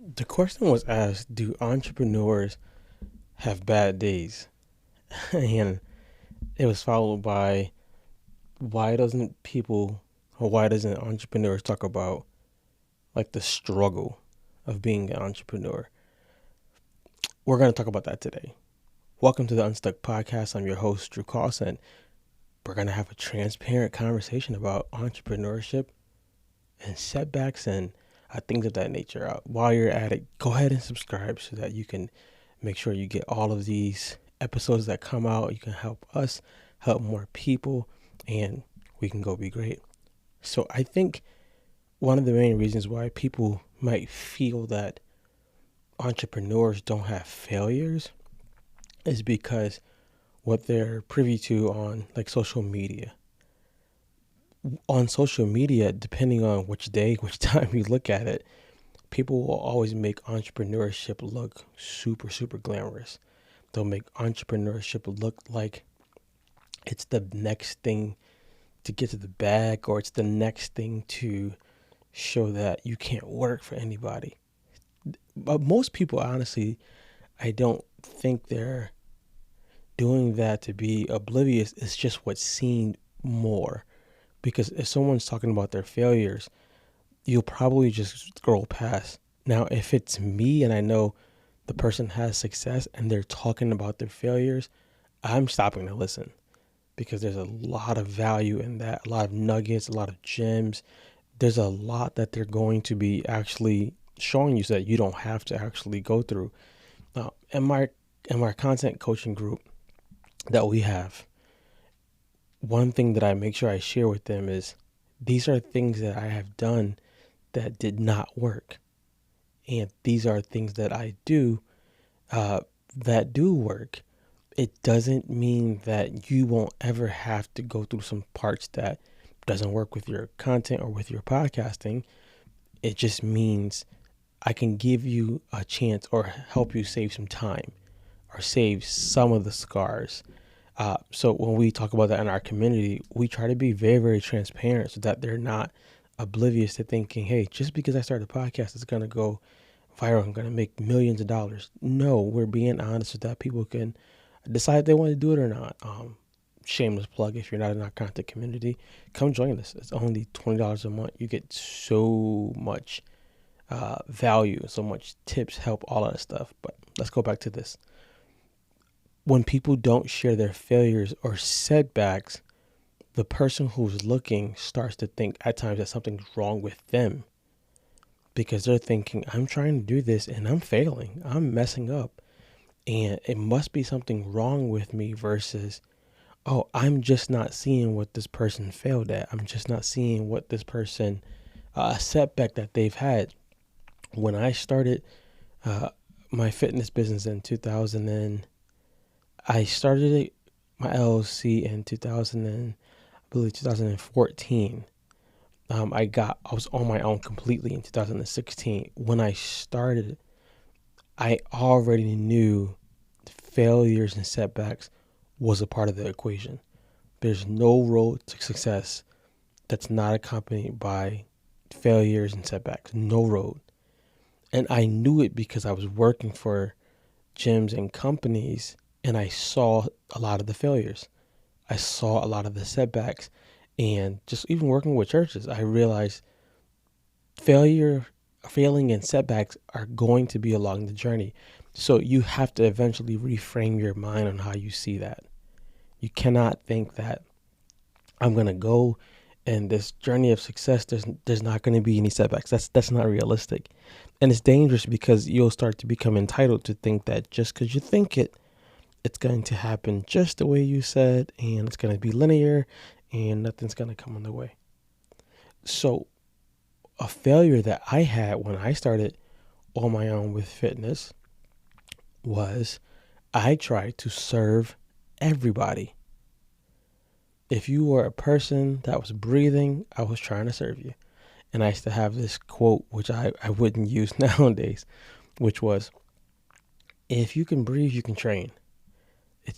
The question was asked, do entrepreneurs have bad days? And it was followed by, why doesn't people or why doesn't entrepreneurs talk about like the struggle of being an entrepreneur? We're going to talk about that today. Welcome to the Unstuck Podcast. I'm your host, Drew Carlson. We're going to have a transparent conversation about entrepreneurship and setbacks and things of that nature. While you're at it, go ahead and subscribe so that you can make sure you get all of these episodes that come out. You can help us, help more people, and we can go be great. So I think one of the main reasons why people might feel that entrepreneurs don't have failures is because what they're privy to on like social media. On social media, depending on which day, which time you look at it, people will always make entrepreneurship look super, super glamorous. They'll make entrepreneurship look like it's the next thing to get to the bag, or it's the next thing to show that you can't work for anybody. But most people, honestly, I don't think they're doing that to be oblivious. It's just what's seen more. Because if someone's talking about their failures, you'll probably just scroll past. Now, if it's me and I know the person has success and they're talking about their failures, I'm stopping to listen because there's a lot of value in that, a lot of nuggets, a lot of gems. There's a lot that they're going to be actually showing you so that you don't have to actually go through. Now, in my content coaching group that we have, one thing that I make sure I share with them is these are things that I have done that did not work. And these are things that I do that do work. It doesn't mean that you won't ever have to go through some parts that doesn't work with your content or with your podcasting. It just means I can give you a chance or help you save some time or save some of the scars. So when we talk about that in our community, we try to be very, very transparent so that they're not oblivious to thinking, hey, just because I started a podcast, it's going to go viral. I'm going to make millions of dollars. No, we're being honest so that people can decide if they want to do it or not. Shameless plug, if you're not in our content community, come join us. It's only $20 a month. You get so much value, so much tips, help, all of that stuff. But let's go back to this. When people don't share their failures or setbacks, the person who's looking starts to think at times that something's wrong with them because they're thinking, I'm trying to do this and I'm failing. I'm messing up. And it must be something wrong with me versus, oh, I'm just not seeing what this person failed at. I'm just not seeing what this person, a setback that they've had. When I started my fitness business in 2000 I started my LLC in 2014. I was on my own completely in 2016. When I started, I already knew failures and setbacks was a part of the equation. There's no road to success that's not accompanied by failures and setbacks. No road. And I knew it because I was working for gyms and companies and I saw a lot of the failures. I saw a lot of the setbacks. And just even working with churches, I realized failing and setbacks are going to be along the journey. So you have to eventually reframe your mind on how you see that. You cannot think that I'm going to go and this journey of success, there's not going to be any setbacks. That's not realistic. And it's dangerous because you'll start to become entitled to think that just because you think it, it's going to happen just the way you said, and it's going to be linear and nothing's going to come on the way. So a failure that I had when I started on my own with fitness was I tried to serve everybody. If you were a person that was breathing, I was trying to serve you. And I used to have this quote, which I wouldn't use nowadays, which was, if you can breathe, you can train.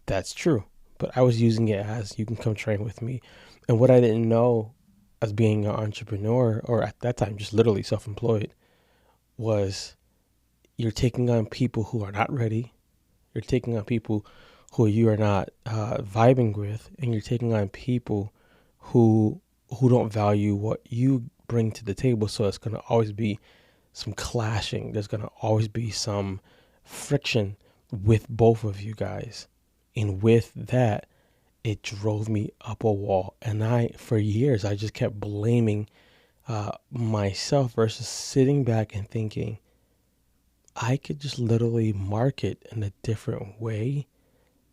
That's true. But I was using it as you can come train with me. And what I didn't know as being an entrepreneur, or at that time, just literally self-employed, was you're taking on people who are not ready. You're taking on people who you are not vibing with, and you're taking on people who don't value what you bring to the table. So it's going to always be some clashing. There's going to always be some friction with both of you guys. And with that, it drove me up a wall. And for years, I just kept blaming myself versus sitting back and thinking, I could just literally market in a different way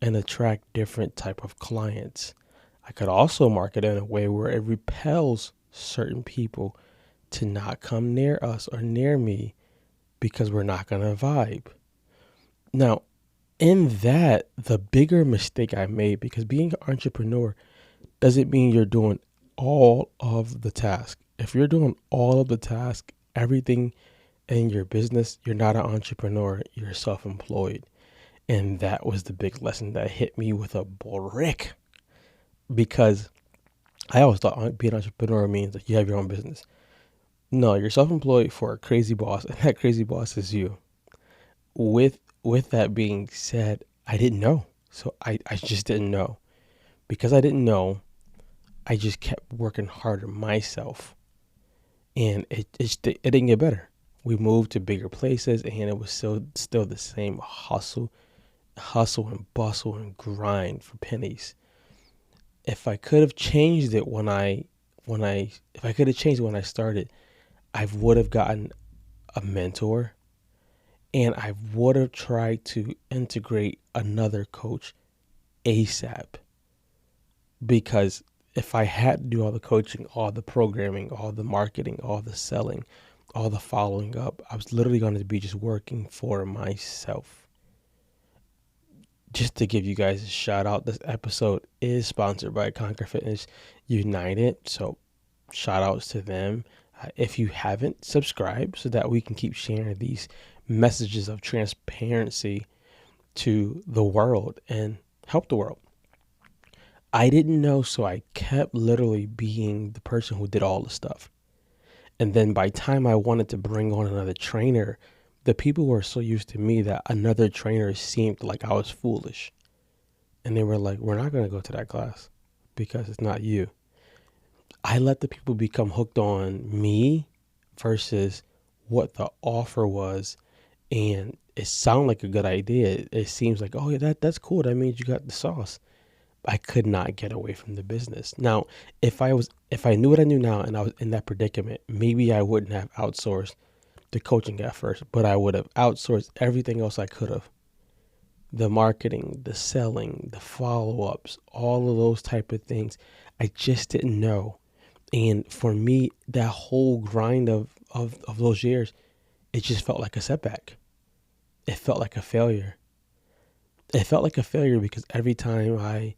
and attract different type of clients. I could also market in a way where it repels certain people to not come near us or near me because we're not going to vibe. Now, in that, the bigger mistake I made, because being an entrepreneur doesn't mean you're doing all of the task. If you're doing all of the task, everything in your business, you're not an entrepreneur, you're self-employed. And that was the big lesson that hit me with a brick, because I always thought being an entrepreneur means that you have your own business. No, you're self-employed for a crazy boss, and that crazy boss is you. With that being said, I didn't know. So I just didn't know. Because I didn't know, I just kept working harder myself. And it didn't get better. We moved to bigger places, and it was still the same hustle and bustle and grind for pennies. If I could have changed it if I could have changed it when I started, I would have gotten a mentor, and I would have tried to integrate another coach ASAP. Because if I had to do all the coaching, all the programming, all the marketing, all the selling, all the following up, I was literally going to be just working for myself. Just to give you guys a shout out, this episode is sponsored by Conquer Fitness United. So shout outs to them. If you haven't, subscribe so that we can keep sharing these messages of transparency to the world and help the world. I didn't know, so I kept literally being the person who did all the stuff. And then by the time I wanted to bring on another trainer, the people were so used to me that another trainer seemed like I was foolish. And they were like, we're not going to go to that class because it's not you. I let the people become hooked on me versus what the offer was. And it sounded like a good idea. It seems like, oh yeah, that's cool. That means you got the sauce. I could not get away from the business. Now, if I knew what I knew now and I was in that predicament, maybe I wouldn't have outsourced the coaching at first, but I would have outsourced everything else I could have. The marketing, the selling, the follow-ups, all of those type of things. I just didn't know. And for me, that whole grind of those years, it just felt like a setback. It felt like a failure. It felt like a failure because every time I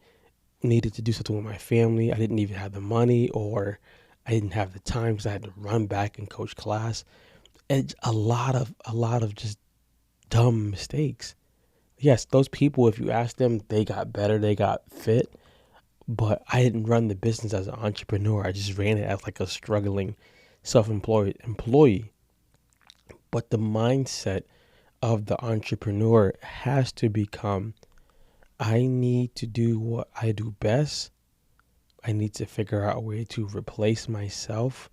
needed to do something with my family, I didn't even have the money, or I didn't have the time because I had to run back and coach class. And a lot of just dumb mistakes. Yes, those people, if you ask them, they got better, they got fit, but I didn't run the business as an entrepreneur. I just ran it as like a struggling self-employed employee. But the mindset of the entrepreneur has to become, I need to do what I do best. I need to figure out a way to replace myself.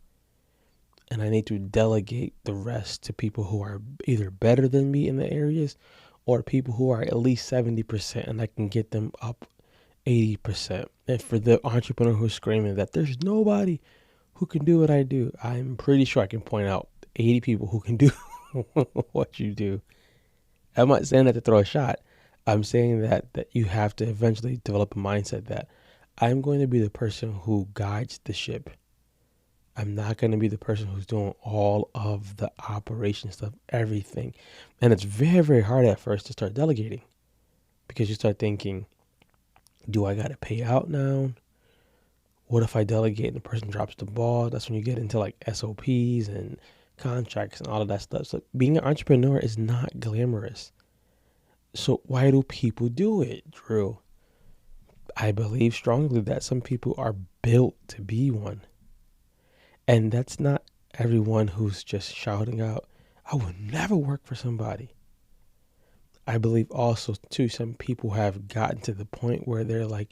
And I need to delegate the rest to people who are either better than me in the areas or people who are at least 70%, and I can get them up 80%. And for the entrepreneur who's screaming that there's nobody who can do what I do, I'm pretty sure I can point out 80 people who can do what you do. I'm not saying that to throw a shot. I'm saying that you have to eventually develop a mindset that I'm going to be the person who guides the ship. I'm not going to be the person who's doing all of the operation stuff, everything. And it's very, very hard at first to start delegating because you start thinking, do I got to pay out now? What if I delegate and the person drops the ball? That's when you get into like SOPs and contracts and all of that stuff. So being an entrepreneur is not glamorous. So why do people do it, Drew? I believe strongly that some people are built to be one. And that's not everyone who's just shouting out, I would never work for somebody. I believe also too, some people have gotten to the point where they're like,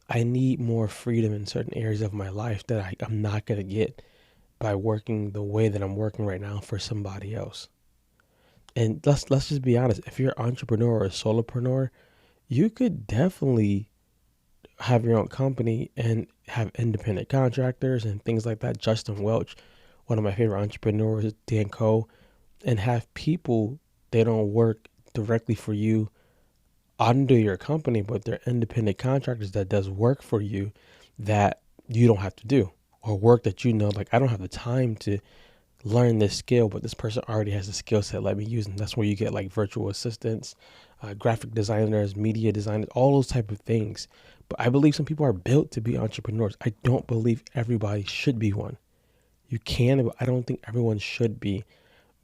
I need more freedom in certain areas of my life that I'm not going to get by working the way that I'm working right now for somebody else. And let's just be honest. If you're an entrepreneur or a solopreneur, you could definitely have your own company and have independent contractors and things like that. Justin Welch, one of my favorite entrepreneurs, Dan Coe, and have people, they don't work directly for you under your company, but they're independent contractors that does work for you that you don't have to do, or work that like, I don't have the time to learn this skill, but this person already has the skill set. Let me use them. That's where you get like virtual assistants, graphic designers, media designers, all those type of things. But I believe some people are built to be entrepreneurs. I don't believe everybody should be one. You can, but I don't think everyone should be,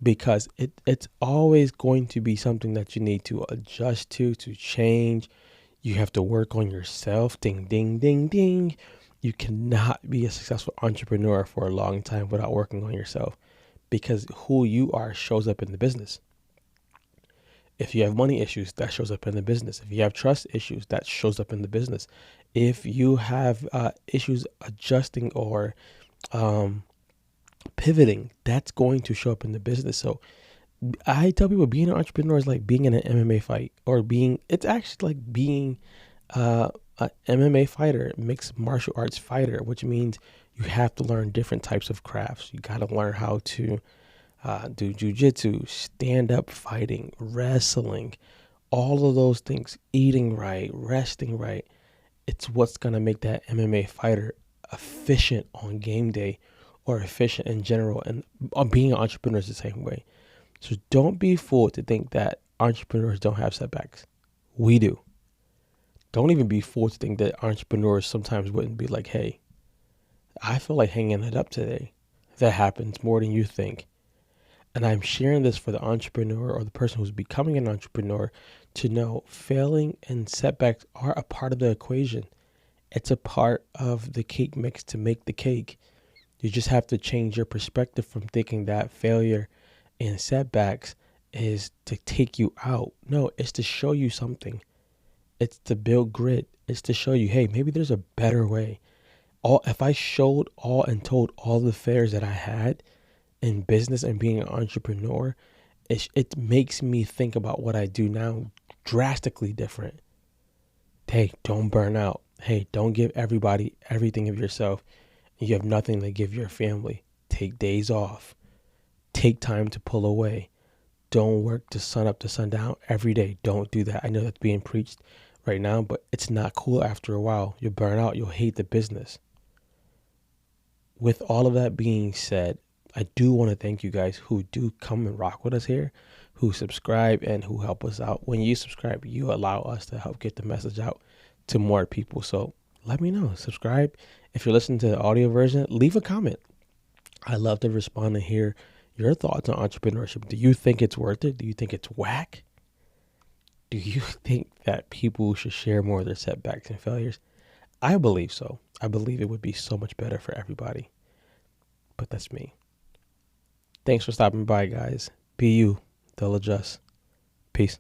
because it's always going to be something that you need to adjust to change. You have to work on yourself. Ding, ding, ding, ding. You cannot be a successful entrepreneur for a long time without working on yourself, because who you are shows up in the business. If you have money issues, that shows up in the business. If you have trust issues, that shows up in the business. If you have issues adjusting or pivoting, that's going to show up in the business. So I tell people being an entrepreneur is like being in an MMA fight, or it's actually like being an MMA fighter, mixed martial arts fighter, which means you have to learn different types of crafts. You got to learn how to do jujitsu, stand up fighting, wrestling, all of those things, eating right, resting right. It's what's going to make that MMA fighter efficient on game day, or efficient in general. And being an entrepreneur is the same way. So don't be fooled to think that entrepreneurs don't have setbacks. We do. Don't even be fooled to think that entrepreneurs sometimes wouldn't be like, hey, I feel like hanging it up today. That happens more than you think. And I'm sharing this for the entrepreneur or the person who's becoming an entrepreneur to know failing and setbacks are a part of the equation. It's a part of the cake mix to make the cake. You just have to change your perspective from thinking that failure and setbacks is to take you out. No, it's to show you something. It's to build grit. It's to show you, hey, maybe there's a better way. If I showed all and told all the failures that I had in business and being an entrepreneur, it makes me think about what I do now drastically different. Hey, don't burn out. Hey, don't give everybody everything of yourself. You have nothing to give your family. Take days off. Take time to pull away. Don't work to sun up to sundown every day. Don't do that. I know that's being preached right now, but it's not cool after a while. You'll burn out. You'll hate the business. With all of that being said, I do want to thank you guys who do come and rock with us here, who subscribe and who help us out. When you subscribe, you allow us to help get the message out to more people. So let me know. Subscribe. If you're listening to the audio version, leave a comment. I love to respond and hear your thoughts on entrepreneurship. Do you think it's worth it? Do you think it's whack? Do you think that people should share more of their setbacks and failures? I believe so. I believe it would be so much better for everybody. But that's me. Thanks for stopping by, guys. Be you. They'll adjust. Peace.